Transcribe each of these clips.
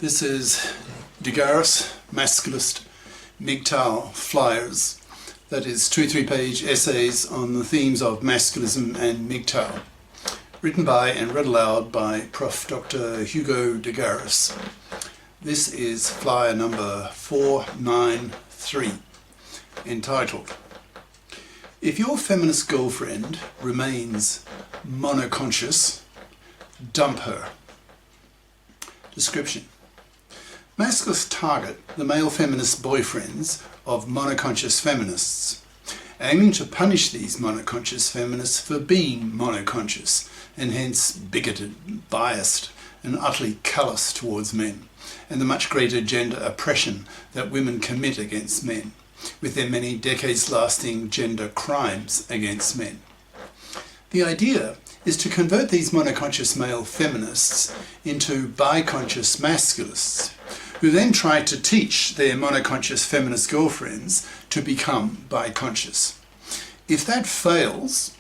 This is Garis, Masculist, MGTOW flyers, that is 2 3-page essays on the themes of masculism and MGTOW, written by and read aloud by Prof. Dr. Hugo de Garis. This is flyer number 493, entitled, "If your feminist girlfriend remains monoconscious, dump her." Description: Masculists target the male feminist boyfriends of monoconscious feminists, aiming to punish these monoconscious feminists for being monoconscious and hence bigoted, biased and utterly callous towards men, and the much greater gender oppression that women commit against men, with their many decades-lasting gender crimes against men. The idea is to convert these monoconscious male feminists into biconscious masculists, who then try to teach their monoconscious feminist girlfriends to become biconscious. If that fails,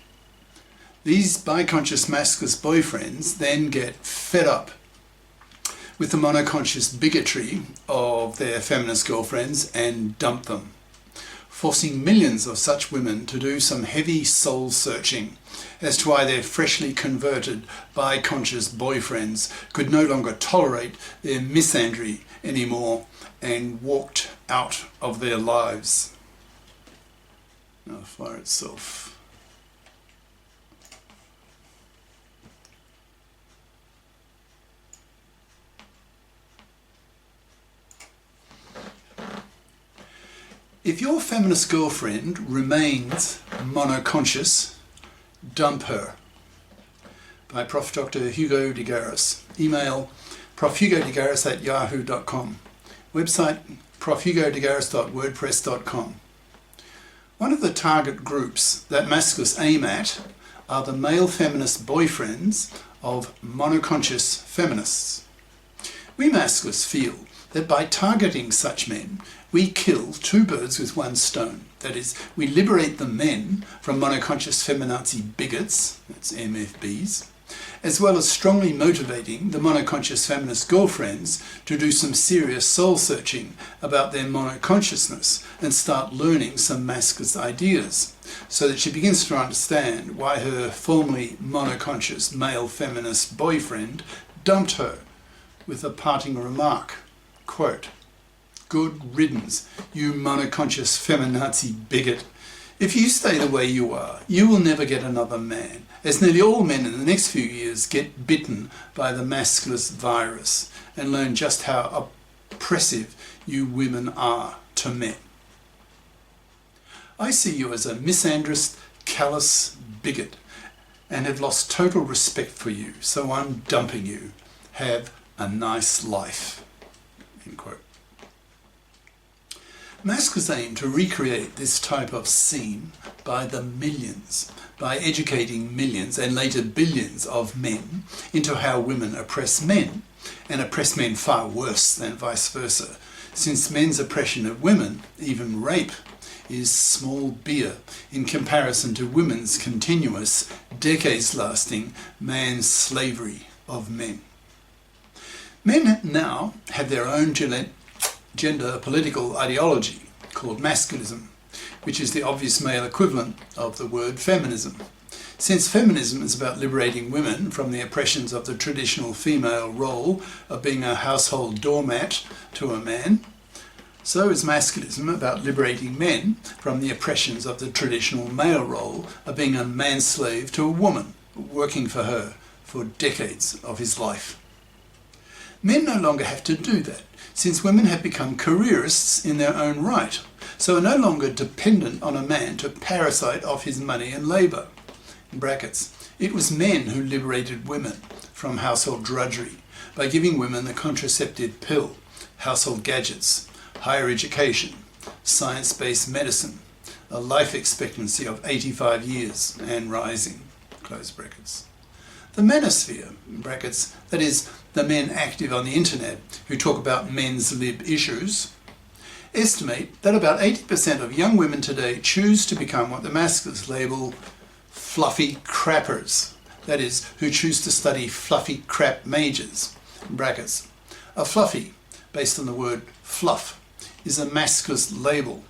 these biconscious masculist boyfriends then get fed up with the monoconscious bigotry of their feminist girlfriends and dump them, forcing millions of such women to do some heavy soul searching as to why their freshly converted biconscious boyfriends could no longer tolerate their misandry anymore and walked out of their lives. Now the flyer itself. If your feminist girlfriend remains monoconscious, dump her. By Prof. Dr. Hugo de Garis. Email profhugodegaris@yahoo.com. Website profhugodegaris.wordpress.com. One of the target groups that masculists aim at are the male feminist boyfriends of monoconscious feminists. We masculists feel that by targeting such men, we kill two birds with one stone. That is, we liberate the men from monoconscious feminazi bigots, that's MFBs, as well as strongly motivating the monoconscious feminist girlfriends to do some serious soul searching about their monoconsciousness and start learning some masculist ideas, so that she begins to understand why her formerly monoconscious male feminist boyfriend dumped her with a parting remark, quote, "Good riddance, you monoconscious feminazi bigot. If you stay the way you are, you will never get another man, as nearly all men in the next few years get bitten by the masculist virus and learn just how oppressive you women are to men. I see you as a misandrist, callous bigot and have lost total respect for you, so I'm dumping you. Have a nice life." End quote. Masculists aim to recreate this type of scene by the millions, by educating millions and later billions of men into how women oppress men, and oppress men far worse than vice versa, since men's oppression of women, even rape, is small beer in comparison to women's continuous, decades-lasting man-slavery of men. Men now have their own gender political ideology called Masculism, which is the obvious male equivalent of the word feminism. Since feminism is about liberating women from the oppressions of the traditional female role of being a household doormat to a man, so is masculism about liberating men from the oppressions of the traditional male role of being a manslave to a woman, working for her for decades of his life. Men no longer have to do that, since women have become careerists in their own right, so are no longer dependent on a man to parasite off his money and labour. In brackets, it was men who liberated women from household drudgery by giving women the contraceptive pill, household gadgets, higher education, science-based medicine, a life expectancy of 85 years and rising, close brackets. The manosphere, in brackets, that is, the men active on the internet who talk about men's lib issues, estimate that about 80% of young women today choose to become what the masculists label fluffy crappers, that is, who choose to study fluffy crap majors, in brackets, A fluffy, based on the word fluff, is a masculist label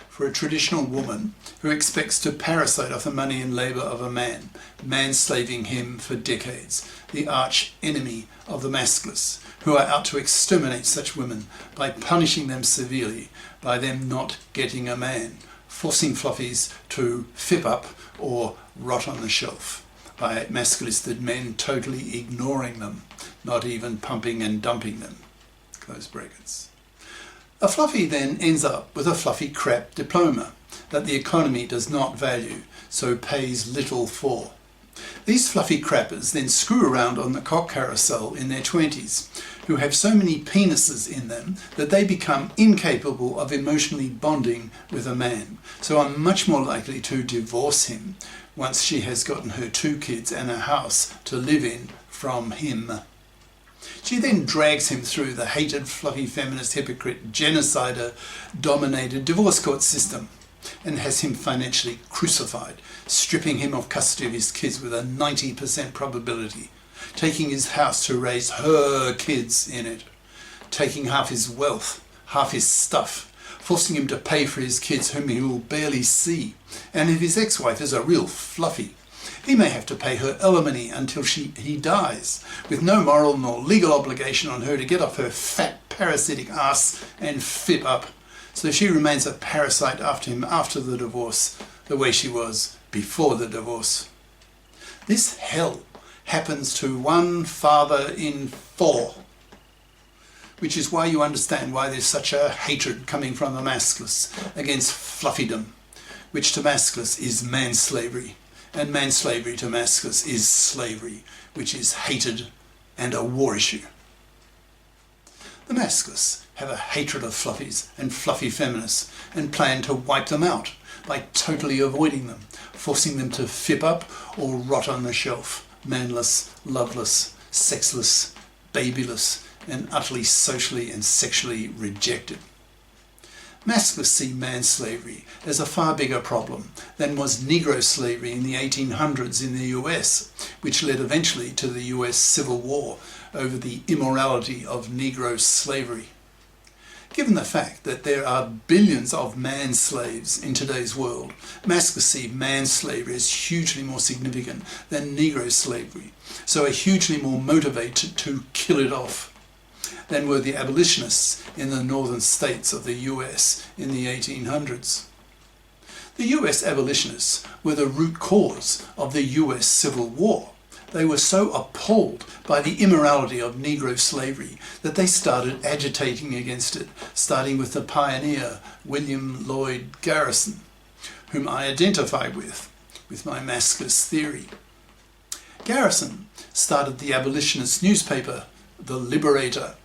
for a traditional woman who expects to parasite off the money and labour of a man, manslaving him for decades, the arch enemy of the masculists, who are out to exterminate such women by punishing them severely, by them not getting a man, forcing fluffies to fip up or rot on the shelf, by masculisted men totally ignoring them, not even pumping and dumping them. Close brackets. A fluffy then ends up with a fluffy crap diploma that the economy does not value, so pays little for. These fluffy crappers then screw around on the cock carousel in their 20s, who have so many penises in them that they become incapable of emotionally bonding with a man, so are much more likely to divorce him once she has gotten her 2 kids and a house to live in from him. She then drags him through the hated, fluffy, feminist, hypocrite, genocider-dominated divorce court system and has him financially crucified, stripping him of custody of his kids with a 90% probability, taking his house to raise her kids in it, taking half his wealth, half his stuff, forcing him to pay for his kids whom he will barely see, and if his ex-wife is a real fluffy, he may have to pay her alimony until he dies, with no moral nor legal obligation on her to get off her fat parasitic ass and fip up, so she remains a parasite after him after the divorce, the way she was before the divorce. This hell happens to 1 father in 4, which is why you understand why there's such a hatred coming from the masculists against fluffydom, which to masculists is manslavery. And manslavery to masculists is slavery, which is hated and a war issue. The masculists have a hatred of fluffies and fluffy feminists and plan to wipe them out by totally avoiding them, forcing them to fip up or rot on the shelf, manless, loveless, sexless, babyless, and utterly socially and sexually rejected. Masculists see manslavery as a far bigger problem than was Negro slavery in the 1800s in the US, which led eventually to the US Civil War over the immorality of Negro slavery. Given the fact that there are billions of man-slaves in today's world, masculists see manslavery as hugely more significant than Negro slavery, so are hugely more motivated to kill it off than were the abolitionists in the northern states of the US in the 1800s. The US abolitionists were the root cause of the US Civil War. They were so appalled by the immorality of Negro slavery that they started agitating against it, starting with the pioneer William Lloyd Garrison, whom I identify with my masculist theory. Garrison started the abolitionist newspaper, The Liberator,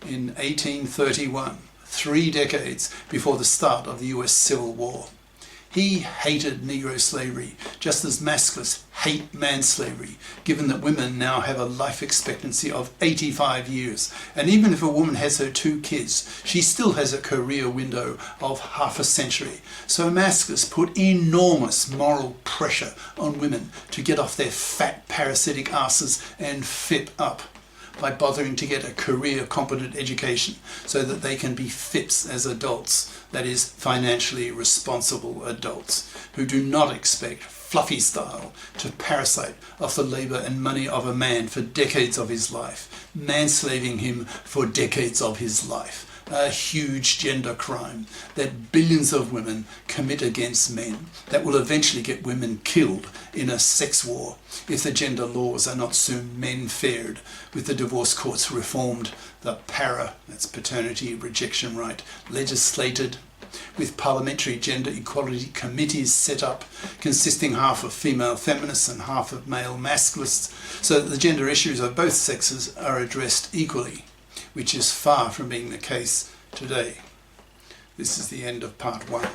in 1831, 3 decades before the start of the US Civil War. He hated Negro slavery, just as masculists hate manslavery, given that women now have a life expectancy of 85 years. And even if a woman has her 2 kids, she still has a career window of half a century. So masculists put enormous moral pressure on women to get off their fat parasitic asses and fip up, by bothering to get a career competent education so that they can be FIPs as adults, that is, financially responsible adults, who do not expect fluffy style to parasite off the labour and money of a man for decades of his life, manslaving him for decades of his life. A huge gender crime that billions of women commit against men that will eventually get women killed in a sex war if the gender laws are not soon men-fared, with the divorce courts reformed, the that's paternity rejection right, legislated, with parliamentary gender equality committees set up consisting half of female feminists and half of male masculists, so that the gender issues of both sexes are addressed equally, which is far from being the case today. This is the end of part 1.